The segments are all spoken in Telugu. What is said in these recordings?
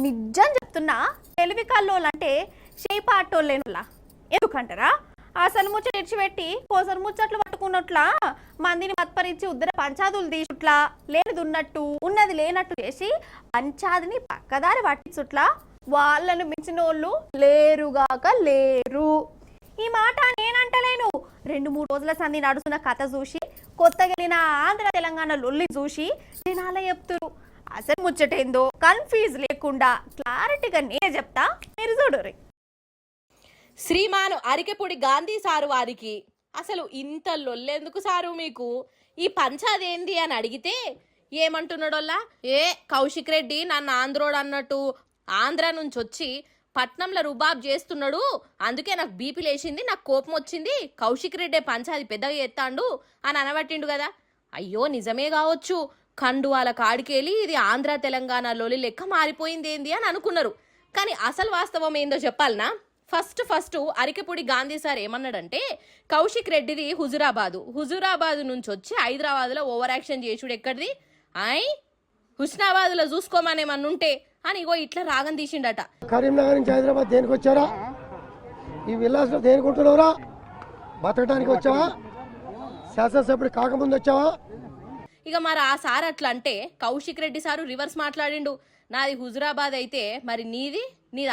నిజం చెప్తున్నా, తెలివి కల్లోలంటే చేపాటోళ్ళేనులా. ఎందుకంటారా, అసలు ముచ్చట ఇడిచిపెట్టి కోసలు ముచ్చట్లు పట్టుకున్నట్లా మందిని మత్పరించి ఉద్దర పంచాదులు తీసుట్లా, లేనిది ఉన్నట్టు ఉన్నది లేనట్టు చేసి పంచాదిని పక్కదారి పట్టించుట్లా వాళ్ళను మించిన వాళ్ళు లేరుగాక లేరు. ఈ మాట నేనంటలేను. 2-3 రోజుల సంధి నడుస్తున్న కథ చూసి, కొత్తగా వెళ్ళిన ఆంధ్ర తెలంగాణ లొల్లి చూసి జనాలే చెప్తురు. అసలు ముచ్చటేందో కన్ఫ్యూజ్ లేకుండా క్లారిటీగా నేనే చెప్తా, మీరు చూడరు. శ్రీమాను అరికెపూడి గాంధీ సారు వారికి అసలు ఇంత లొల్లెందుకు సారు మీకు, ఈ పంచాదేంది అని అడిగితే ఏమంటున్నాడోల్లా, కౌశిక్ రెడ్డి నన్ను ఆంధ్రోడు అన్నట్టు ఆంధ్ర నుంచి వచ్చి పట్నంలో రుబాబ్ చేస్తున్నాడు, అందుకే నాకు బీపీ లేచింది, నాకు కోపం వచ్చింది, కౌశిక్ రెడ్డే పంచాది పెద్దగా ఎత్తాండు అని అనబట్టిండు కదా. అయ్యో నిజమే కావచ్చు, కండువాల కాడికెళ్ళి ఇది ఆంధ్ర తెలంగాణ లొలి లెక్క మారిపోయింది ఏంది అని అనుకున్నారు. కానీ అసలు వాస్తవం ఏందో చెప్పాలనా? ఫస్ట్ అరికెపూడి గాంధీ సార్ ఏమన్నాడంటే, కౌశిక్ రెడ్డిది హుజురాబాదు నుంచి వచ్చి హైదరాబాద్లో ఓవర్ యాక్షన్ చేసుడు ఎక్కడిది, హుస్నాబాద్లో చూసుకోమనేమన్నుంటే అని ఇగో ఇట్లా రాగం తీసిండట. కరీంనగర్ నుంచి హైదరాబాద్ దేనికి వచ్చారా? ఈ విల్లాస్లో దేనికి ఉంటున్నావురా? బతకడానికి వచ్చావా? శాసనసభ్యుడు కాకముందు వచ్చావా? ఇక మరి ఆ సార్ అట్లా అంటే కౌశిక్ రెడ్డి సారు రివర్స్ మాట్లాడిండు. నాది హుజురాబాద్ అయితే మరి నీది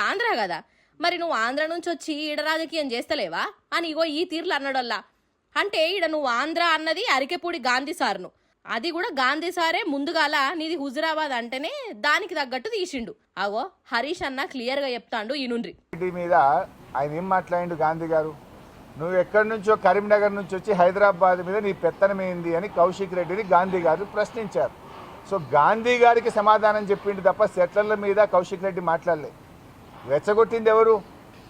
ఆంధ్ర కదా, మరి నువ్వు ఆంధ్ర నుంచి వచ్చి ఈడ రాజకీయం చేస్తలేవా అని ఇగో ఈ తీర్లు అన్నాడల్లా. అంటే ఈడ నువ్వు ఆంధ్ర అన్నది అరికెపూడి గాంధీ సార్ను, అది కూడా గాంధీ సారే ముందుగాల నీది హుజురాబాద్ అంటేనే దానికి తగ్గట్టు తీసిండు. అగో హరీష్ అన్న క్లియర్ గా చెప్తాండు ఈనుండ్రి. మీద ఆయన ఏం మాట్లాడిండు గాంధీ గారు, నువ్వు ఎక్కడి నుంచో కరీంనగర్ నుంచి వచ్చి హైదరాబాద్ మీద నీ పెత్తనమేంది అని కౌశిక్ రెడ్డిని గాంధీ గారు ప్రశ్నించారు. సో గాంధీ గారికి సమాధానం చెప్పిండు తప్ప సెట్లర్ల మీద కౌశిక్ రెడ్డి మాట్లాడలే. రెచ్చగొట్టింది ఎవరు?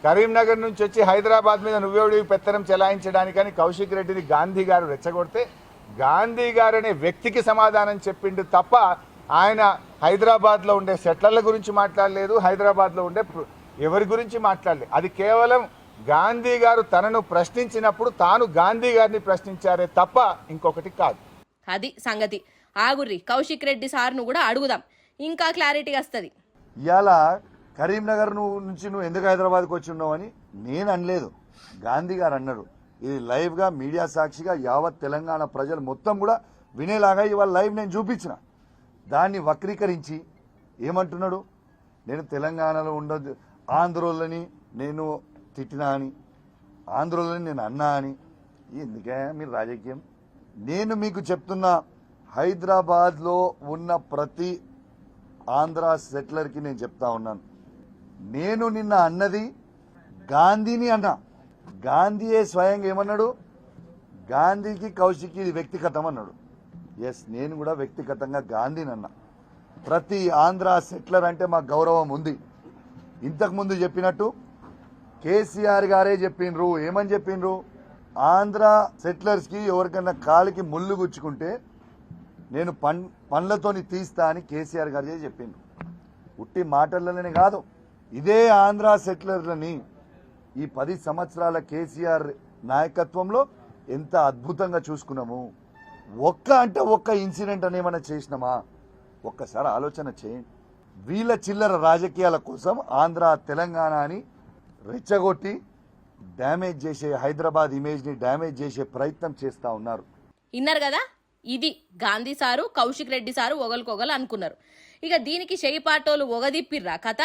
కరీంనగర్ నుంచి వచ్చి హైదరాబాద్ మీద నువ్వెవడివి పెత్తనం చెలాయించడానికని కౌశిక్ రెడ్డిని గాంధీ గారు రెచ్చగొడితే గాంధీ గారు అనే వ్యక్తికి సమాధానం చెప్పిండు తప్ప ఆయన హైదరాబాద్లో ఉండే సెట్లర్ల గురించి మాట్లాడలేదు, హైదరాబాద్లో ఉండే ఎవరి గురించి మాట్లాడలేదు. అది కేవలం గాంధీ గారు తనను ప్రశ్నించినప్పుడు తాను గాంధీ గారిని ప్రశ్నించారే తప్ప ఇంకొకటి కాదు. అది సంగతి. ఆగుర్రి, కౌశిక్ రెడ్డి సార్ను కూడా అడుగుదాం, ఇంకా క్లారిటీ వస్తుంది. ఇవాళ కరీంనగర్ నుంచి నువ్వు ఎందుకు హైదరాబాద్కి వచ్చి ఉన్నావు అని నేను అనలేదు, గాంధీ గారు అన్నారు. ఇది లైవ్గా మీడియా సాక్షిగా యావత్ తెలంగాణ ప్రజలు మొత్తం కూడా వినేలాగా ఇవాళ లైవ్ నేను చూపించిన. దాన్ని వక్రీకరించి ఏమంటున్నాడు, నేను తెలంగాణలో ఉండదు ఆంధ్రోళ్ళని నేను తిట్టినా అని, ఆంధ్రోళ్ళని నేను అన్నా అని. ఎందుకే మీరు రాజకీయం? నేను మీకు చెప్తున్నా, హైదరాబాద్లో ఉన్న ప్రతి ఆంధ్ర సెటిలర్కి నేను చెప్తా ఉన్నాను, నేను నిన్న అన్నది గాంధీని అన్నా. గాంధీయే స్వయంగా ఏమన్నాడు, గాంధీకి కౌశిక్ ఇది వ్యక్తిగతం అన్నాడు. ఎస్, నేను కూడా వ్యక్తిగతంగా గాంధీని అన్నా. ప్రతి ఆంధ్ర సెటిలర్ అంటే మాకు గౌరవం ఉంది. ఇంతకుముందు చెప్పినట్టు కేసీఆర్ గారే చెప్పిండ్రు. ఏమని చెప్పిండ్రు? ఆంధ్ర సెటిలర్స్కి ఎవరికైనా కాలికి ముళ్ళు గుచ్చుకుంటే నేను పండ్లతోని తీస్తా అని కేసీఆర్ గారే చెప్పిండ్రు. ఉట్టి మాటలనే కాదు, ఇదే ఆంధ్ర సెటిలర్లని ఈ 10 సంవత్సరాల కేసీఆర్ నాయకత్వంలో ఎంత అద్భుతంగా చూసుకున్నాము. ఒక్క ఇన్సిడెంట్ అని ఏమైనా చేసినామా? ఒక్కసారి ఆలోచన చేయండి. వీళ్ళ చిల్లర రాజకీయాల కోసం ఆంధ్ర తెలంగాణ అని రెచ్చగొట్టి డ్యామేజ్ చేసే, హైదరాబాద్ ఇమేజ్ని డ్యామేజ్ చేసే ప్రయత్నం చేస్తూ ఉన్నారు. విన్నారు కదా, ఇది గాంధీ సారు కౌశిక్ రెడ్డి సారు ఒకరికొకరు అనుకున్నారు. ఇక దీనికి చెయ్యిపాటోలు ఒగదిప్పిర్రా కథ.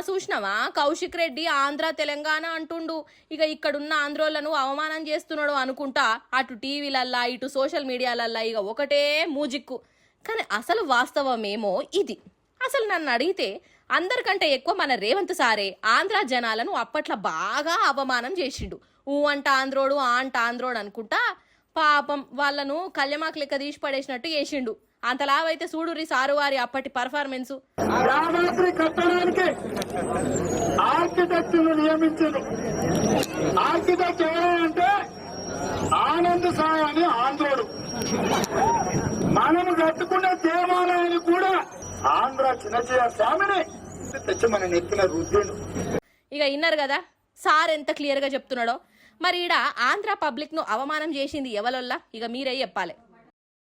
చూసినావా కౌశిక్ రెడ్డి ఆంధ్ర తెలంగాణ అంటుండు, ఇక ఇక్కడున్న ఆంధ్రోళ్లను అవమానం చేస్తున్నాడు అనుకుంటా అటు టీవీలల్లా ఇటు సోషల్ మీడియాలల్లా ఇక ఒకటే మూజిక్కు. కానీ అసలు వాస్తవమేమో ఇది. అసలు నన్ను అడిగితే అందరికంటే ఎక్కువ మన రేవంత్ సారే ఆంధ్ర జనాలను అప్పట్లో బాగా అవమానం చేసిండు. అంట ఆంధ్రోడు అంట ఆంధ్రోడు అనుకుంటా పాపం వాళ్ళను కళ్యమాకు లెక్క తీసి పడేసినట్టు చేసిండు. అంతలావైతే చూడురి సారు వారి అప్పటి పర్ఫార్మెన్స్. రామాద్రి కట్టడానికి ఆర్కిటెక్ట్ నియమించారు. ఆర్కిటెక్ట్ ఎవరంటే ఆనంద్ సాయి అని ఆంధ్రోడు. మనము కట్టుకునే దేవాలయాన్ని కూడా ఆంధ్ర చిన్నజీవ స్వామిని తెచ్చి మన నెత్తిన రుద్దుడు. ఇక విన్నారు కదా సార్ ఎంత క్లియర్ గా చెప్తున్నాడో. మరి ఈడ ఆంధ్ర పబ్లిక్ ను అవమానం చేసింది ఎవరల్లా, ఇక మీరే చెప్పాలి.